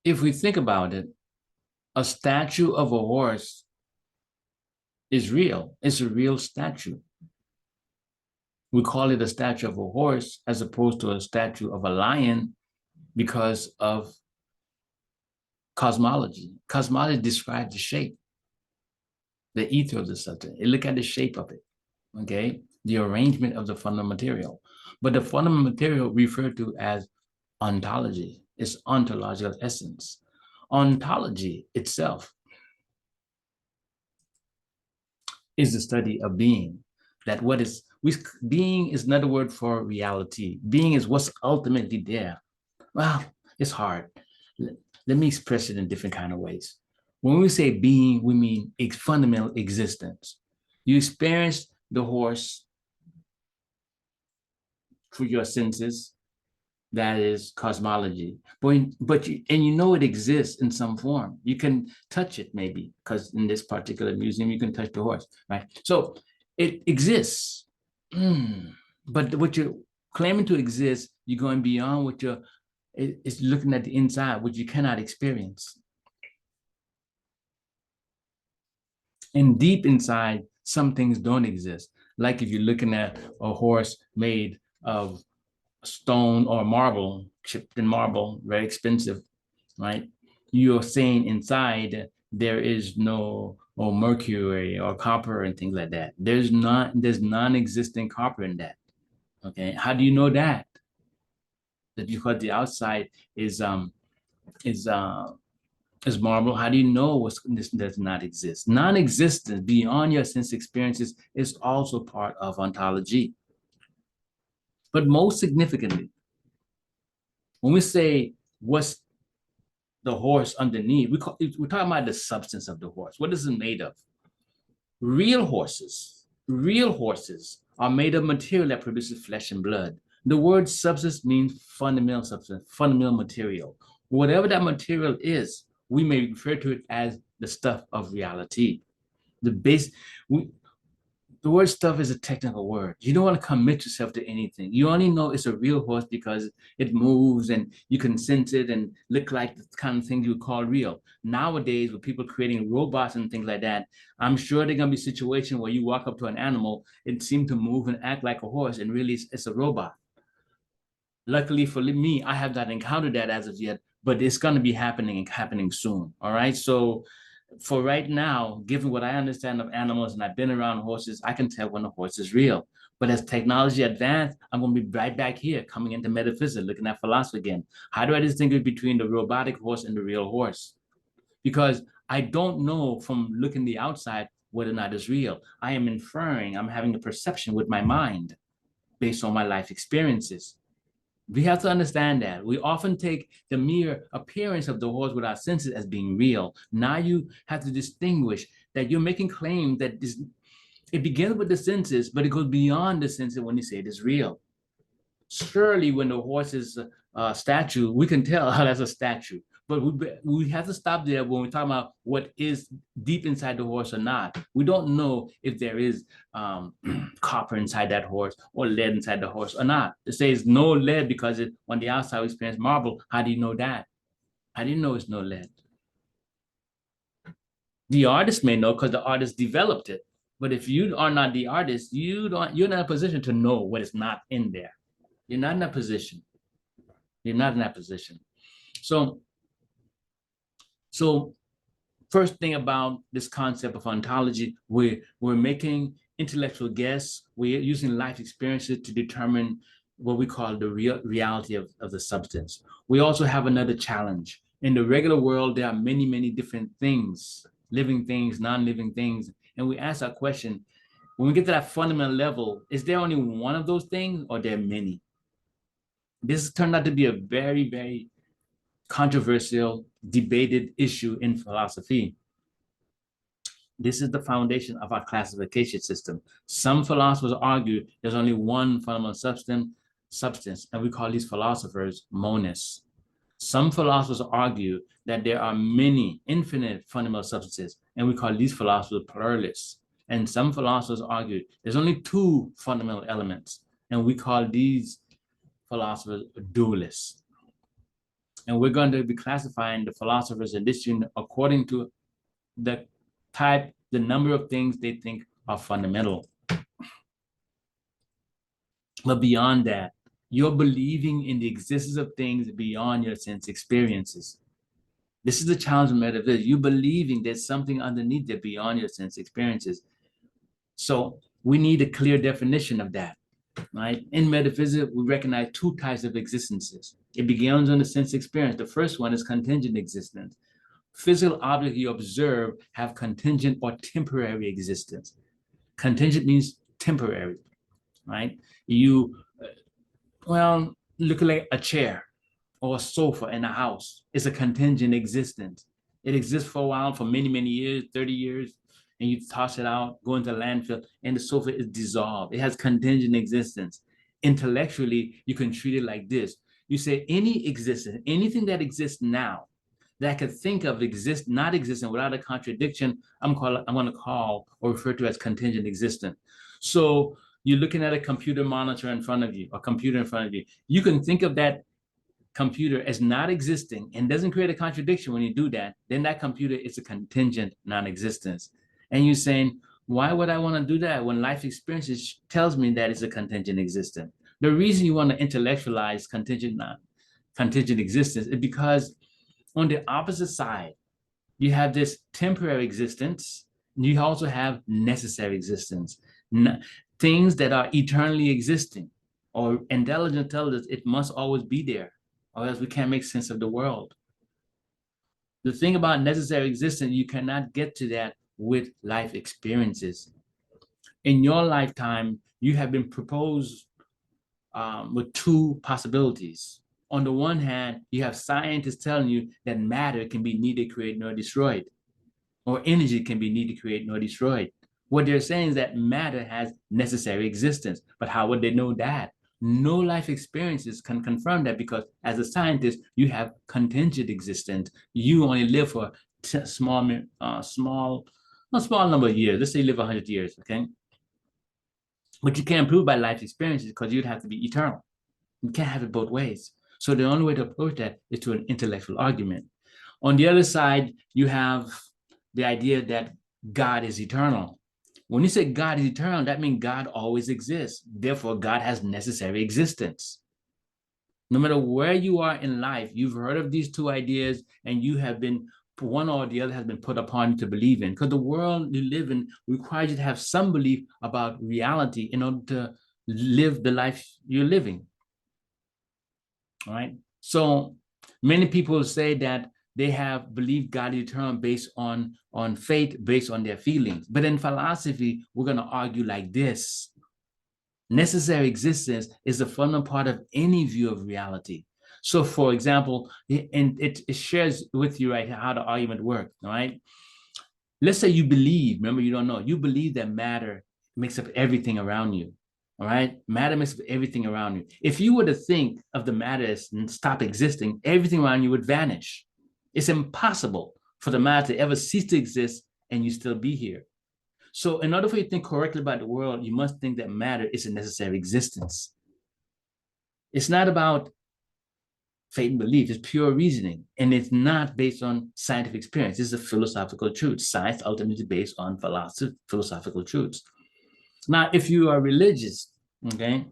if we think about it, a statue of a horse is real. It's a real statue. We call it a statue of a horse as opposed to a statue of a lion because of cosmology. Cosmology describes the shape, the ether of the substance. You look at the shape of it, okay? The arrangement of the fundamental material. But the fundamental material referred to as ontology, its ontological essence. Ontology itself is the study of being. That what is, being is another word for reality. Being is what's ultimately there. Well, it's hard. Let me express it in different kind of ways. When we say being, we mean a fundamental existence. You experience the horse through your senses. That is cosmology. But you know it exists in some form. You can touch it maybe, because in this particular museum, you can touch the horse, right? So it exists. But what you're claiming to exist, you're going beyond what you're, it's looking at the inside, which you cannot experience. And deep inside, some things don't exist. Like if you're looking at a horse made of stone or marble, chipped in marble, very expensive, right? You're saying inside there is no or mercury or copper and things like that. There's non-existent copper in that. Okay, how do you know that? That because the outside is marble. How do you know this does not exist? Non-existence beyond your sense experiences is also part of ontology. But most significantly, when we say what's the horse underneath, we're talking about the substance of the horse. What is it made of? Real horses are made of material that produces flesh and blood. The word substance means fundamental substance, fundamental material. Whatever that material is, we may refer to it as the stuff of reality. The word stuff is a technical word. You don't want to commit yourself to anything. You only know it's a real horse because it moves and you can sense it and look like the kind of things you would call real. Nowadays, with people creating robots and things like that, I'm sure there are going to be situations where you walk up to an animal, it seems to move and act like a horse, and really it's a robot. Luckily for me, I have not encountered that as of yet, but it's going to be happening soon. All right. So for right now, given what I understand of animals and I've been around horses, I can tell when a horse is real. But as technology advances, I'm going to be right back here coming into metaphysics, looking at philosophy again. How do I distinguish between the robotic horse and the real horse? Because I don't know from looking the outside whether or not it's real. I am inferring, I'm having a perception with my mind based on my life experiences. We have to understand that. We often take the mere appearance of the horse with our senses as being real. Now you have to distinguish that you're making claims that it begins with the senses, but it goes beyond the senses when you say it is real. Surely when the horse is a statue, we can tell how that's a statue. But we have to stop there when we talk about what is deep inside the horse or not. We don't know if there is copper inside that horse or lead inside the horse or not. It says no lead because on the outside we experience marble. How do you know that? How do you know it's no lead? The artist may know because the artist developed it. But if you are not the artist, you're not in a position to know what is not in there. You're not in that position. You're not in that position. So first thing about this concept of ontology, we're making intellectual guesses. We're using life experiences to determine what we call the reality of the substance. We also have another challenge. In the regular world, there are many, many different things, living things, non-living things. And we ask our question, when we get to that fundamental level, is there only one of those things or there are many? This turned out to be a very, very controversial, debated issue in philosophy. This is the foundation of our classification system. Some philosophers argue there's only one fundamental substance, and we call these philosophers monists. Some philosophers argue that there are many infinite fundamental substances, and we call these philosophers pluralists. And some philosophers argue there's only two fundamental elements, and we call these philosophers dualists. And we're going to be classifying the philosophers in this unit according to the type, the number of things they think are fundamental. But beyond that, you're believing in the existence of things beyond your sense experiences. This is the challenge of metaphysics. You believing there's something underneath there beyond your sense experiences. So we need a clear definition of that, right? In metaphysics, we recognize two types of existences. It begins on the sense experience. The first one is contingent existence. Physical objects you observe have contingent or temporary existence. Contingent means temporary, right? Well, look like a chair or a sofa in a house. It's a contingent existence. It exists for a while, for many, many years, 30 years, and you toss it out, go into landfill, and the sofa is dissolved. It has contingent existence. Intellectually, you can treat it like this. You say any existence, anything that exists now, that I could think of not existing without a contradiction, I'm going to call or refer to as contingent existence. So you're looking at a computer monitor in front of you, a computer in front of you. You can think of that computer as not existing and doesn't create a contradiction when you do that. Then that computer is a contingent non-existence. And you're saying, why would I want to do that when life experiences tells me that it's a contingent existence? The reason you want to intellectualize contingent existence is because on the opposite side, you have this temporary existence. You also have necessary existence. Things that are eternally existing, or intelligence tells us it must always be there, or else we can't make sense of the world. The thing about necessary existence, you cannot get to that with life experiences. In your lifetime, you have been proposed with two possibilities. On the one hand, you have scientists telling you that matter can be neither created nor destroyed, or energy can be neither created nor destroyed. What they're saying is that matter has necessary existence. But how would they know that? No life experiences can confirm that, because as a scientist, you have contingent existence. You only live for a small number of years. Let's say you live 100 years, okay? But you can't prove by life experiences because you'd have to be eternal. You can't have it both ways. So the only way to approach that is to an intellectual argument. On the other side, you have the idea that God is eternal. When you say God is eternal, that means God always exists. Therefore, God has necessary existence. No matter where you are in life, you've heard of these two ideas, and you have been, one or the other has been put upon you to believe in, because the world you live in requires you to have some belief about reality in order to live the life you're living. All right. So many people say that they have believed God is eternal based on faith, based on their feelings. But in philosophy, we're going to argue like this. Necessary existence is a fundamental part of any view of reality. So, for example, and it shares with you right how the argument works. All right. Let's say you believe, remember, you don't know, you believe that matter makes up everything around you. All right. Matter makes up everything around you. If you were to think of the matter as stop existing, everything around you would vanish. It's impossible for the matter to ever cease to exist and you still be here. So in order for you to think correctly about the world, you must think that matter is a necessary existence. It's not about faith and belief. It's pure reasoning. And it's not based on scientific experience. It's a philosophical truth. Science ultimately based on philosophical truths. Now, if you are religious, okay,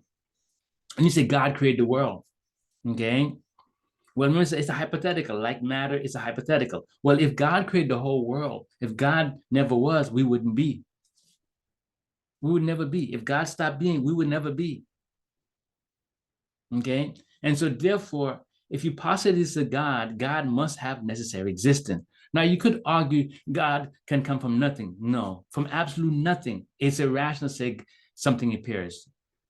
and you say God created the world, okay, well, remember, it's a hypothetical, like matter is a hypothetical. Well, if God created the whole world, if God never was, we wouldn't be. We would never be. If God stopped being, we would never be. Okay? And so therefore, if you posit this to God, God must have necessary existence. Now, you could argue God can come from nothing. No, from absolute nothing. It's irrational to say something appears.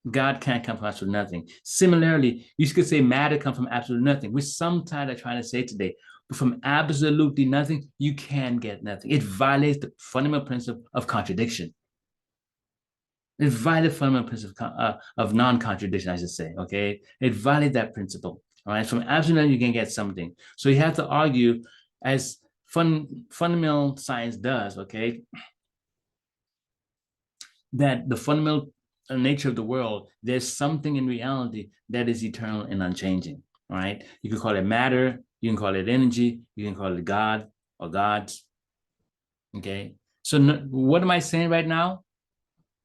God can't come from absolute nothing. Similarly, you could say matter comes from absolute nothing, which sometimes I try to say today. But from absolutely nothing, you can get nothing. It violates the fundamental principle of contradiction. It violates the fundamental principle of non-contradiction, I should say, okay? It violates that principle, all right? From absolute nothing, you can get something. So you have to argue, as fundamental science does, okay, that the fundamental nature of the world, there's something in reality that is eternal and unchanging, right? You could call it matter, You can call it energy. You can call it God or gods. Okay. So no, what am I saying right now?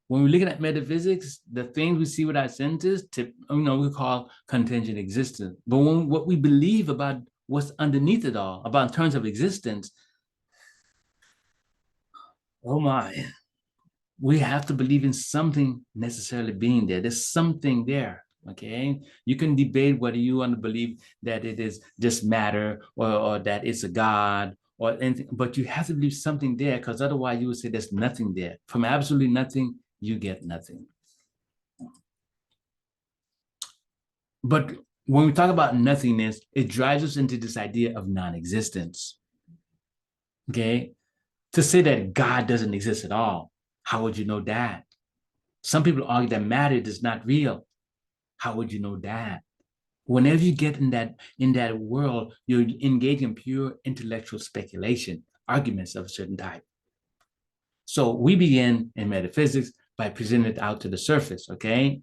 When we're looking at metaphysics, the things we see with our senses, we call contingent existence. But what we believe about what's underneath it all, about in terms of existence, oh my, we have to believe in something necessarily being there. There's something there. Okay. You can debate whether you want to believe that it is just matter or that it's a God or anything, but you have to believe something there, because otherwise you would say there's nothing there. From absolutely nothing, you get nothing. But when we talk about nothingness, it drives us into this idea of non-existence. Okay. To say that God doesn't exist at all, how would you know that? Some people argue that matter is not real. How would you know that? Whenever you get in that world, you're engaging in pure intellectual speculation, arguments of a certain type. So we begin in metaphysics by presenting it out to the surface, okay?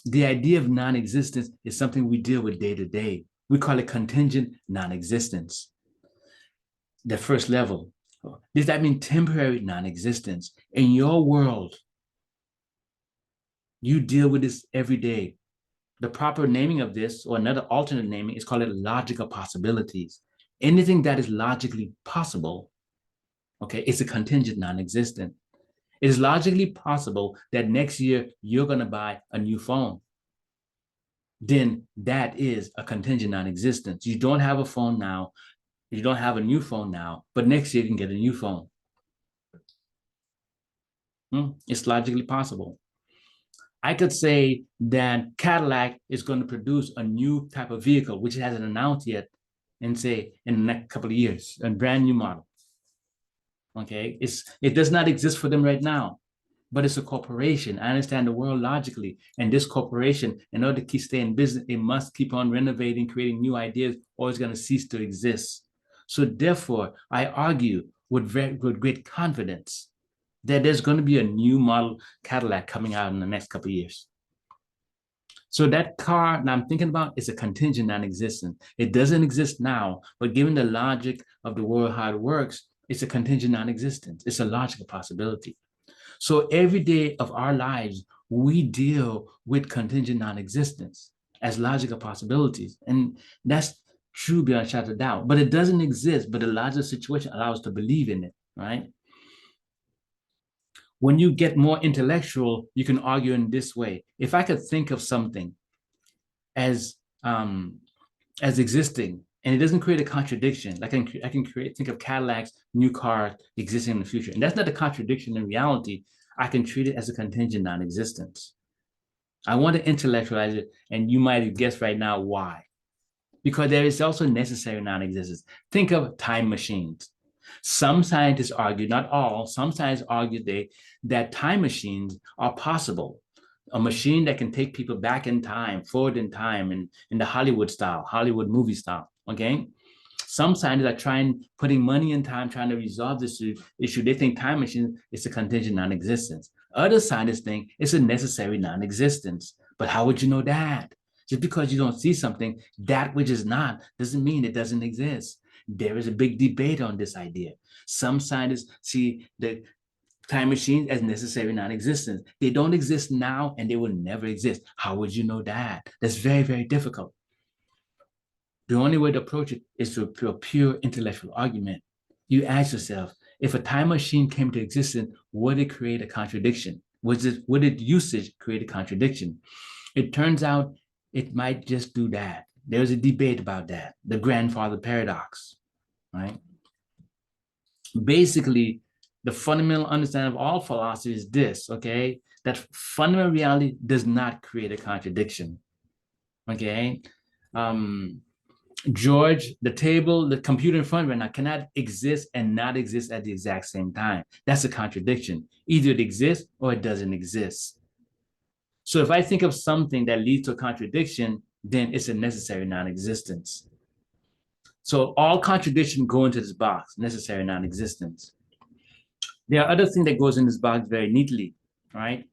The idea of non-existence is something we deal with day to day. We call it contingent non-existence. The first level. Does that mean temporary non-existence? In your world, you deal with this every day. The proper naming of this, or another alternate naming, is called it logical possibilities. Anything that is logically possible, okay, it's a contingent non-existent. It is logically possible that next year you're going to buy a new phone. Then that is a contingent non-existence. You don't have a phone now. You don't have a new phone now, but next year you can get a new phone. It's logically possible. I could say that Cadillac is going to produce a new type of vehicle, which it hasn't announced yet, and say in the next couple of years, a brand new model. Okay, it does not exist for them right now, but it's a corporation. I understand the world logically, and this corporation, in order to keep staying in business, it must keep on renovating, creating new ideas, or it's going to cease to exist. So therefore, I argue with great confidence that there's going to be a new model Cadillac coming out in the next couple of years. So that car that I'm thinking about is a contingent non-existent. It doesn't exist now, but given the logic of the world, how it works, it's a contingent non-existence. It's a logical possibility. So every day of our lives, we deal with contingent non-existence as logical possibilities. And that's true beyond a shadow of doubt, but it doesn't exist, but the logical situation allows us to believe in it, right? When you get more intellectual, you can argue in this way. If I could think of something as existing and it doesn't create a contradiction, like I can think of Cadillac's new car existing in the future, and that's not a contradiction in reality, I can treat it as a contingent non-existence. I want to intellectualize it, and you might have guessed right now why. Because there is also necessary non-existence. Think of time machines. Some scientists argue, not all, some scientists argue that time machines are possible. A machine that can take people back in time, forward in time, and in the Hollywood style, Hollywood movie style, okay? Some scientists are putting money and time, trying to resolve this issue. They think time machine is a contingent non-existence. Other scientists think it's a necessary non-existence. But how would you know that? Just because you don't see something, that which is not, doesn't mean it doesn't exist. There is a big debate on this idea. Some scientists see the time machines as necessary non-existence. They don't exist now and they will never exist. How would you know that? That's very, very difficult. The only way to approach it is through a pure intellectual argument. You ask yourself, if a time machine came to existence, would it create a contradiction? Would its usage create a contradiction? It turns out it might just do that. There's a debate about that, the grandfather paradox, right? Basically, the fundamental understanding of all philosophy is this, okay? That fundamental reality does not create a contradiction, okay? George, the table, the computer in front of me now cannot exist and not exist at the exact same time. That's a contradiction. Either it exists or it doesn't exist. So if I think of something that leads to a contradiction, then it's a necessary non-existence. So all contradictions go into this box, necessary non-existence. There are other things that goes in this box very neatly, right?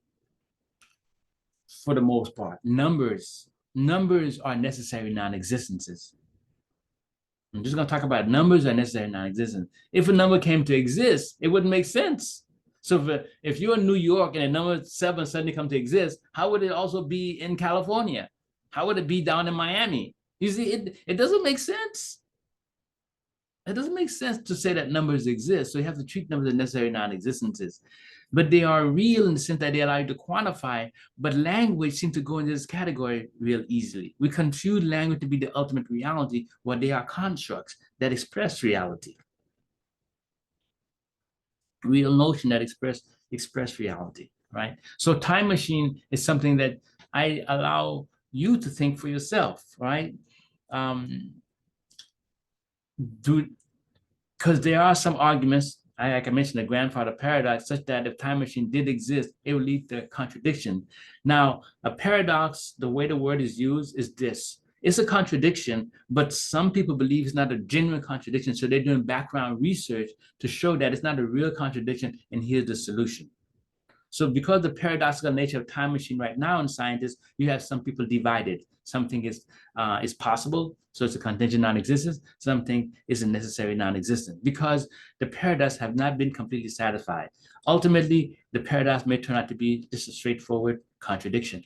For the most part, numbers are necessary non-existences. I'm just going to talk about numbers are necessary non-existent. If a number came to exist, it wouldn't make sense. So if you're in New York and a number 7 suddenly come to exist, how would it also be in California? How would it be down in Miami? You see, it doesn't make sense. It doesn't make sense to say that numbers exist. So you have to treat numbers as necessary non-existences. But they are real in the sense that they allow you to quantify, but language seems to go into this category real easily. We confuse language to be the ultimate reality, while they are constructs that express reality. Real notion that express reality, right? So time machine is something that I allow you to think for yourself, right? Because there are some arguments, like I mentioned, the grandfather paradox, such that if time machine did exist, it would lead to contradiction. Now, a paradox, the way the word is used is this. It's a contradiction, but some people believe it's not a genuine contradiction. So they're doing background research to show that it's not a real contradiction, and here's the solution. So because the paradoxical nature of time machine right now in scientists, you have some people divided. Something is possible, so it's a contingent non-existence. Something is a necessary non-existent, because the paradox have not been completely satisfied. Ultimately, the paradox may turn out to be just a straightforward contradiction.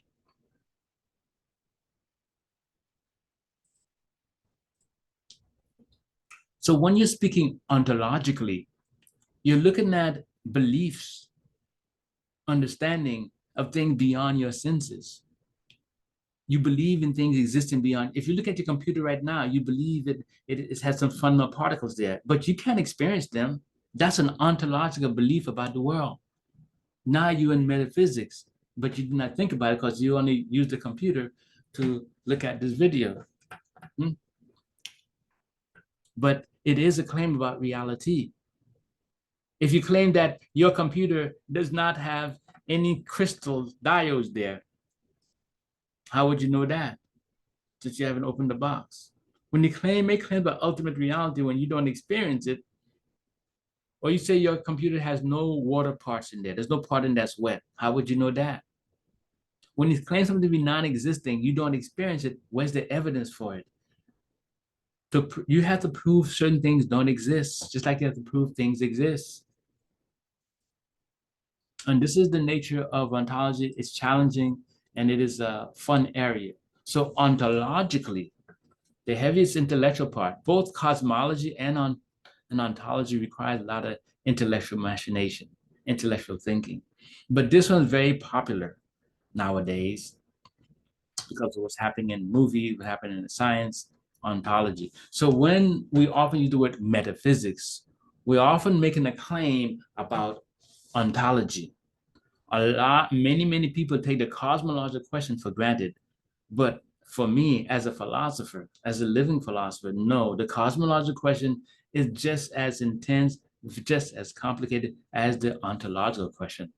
So when you're speaking ontologically, you're looking at beliefs, understanding of things beyond your senses. You believe in things existing beyond. If you look at your computer right now, you believe that it has some fundamental particles there, but you can't experience them. That's an ontological belief about the world. Now you're in metaphysics, but you do not think about it because you only use the computer to look at this video. But it is a claim about reality. If you claim that your computer does not have any crystal diodes there, how would you know that? Since you haven't opened the box. When you make claims about ultimate reality when you don't experience it, or you say your computer has no water parts in there, there's no part in that's wet, how would you know that? When you claim something to be non-existing, you don't experience it, where's the evidence for it? You have to prove certain things don't exist, just like you have to prove things exist. And this is the nature of ontology. It's challenging and it is a fun area. So ontologically, the heaviest intellectual part, both cosmology and ontology requires a lot of intellectual machination, intellectual thinking. But this one's very popular nowadays because of what's happening in movies, what's happening in science, ontology. So when we often use the word metaphysics, we're often making a claim about ontology. Many people take the cosmological question for granted, but for me, as a philosopher, as a living philosopher, no, the cosmological question is just as intense, just as complicated as the ontological question.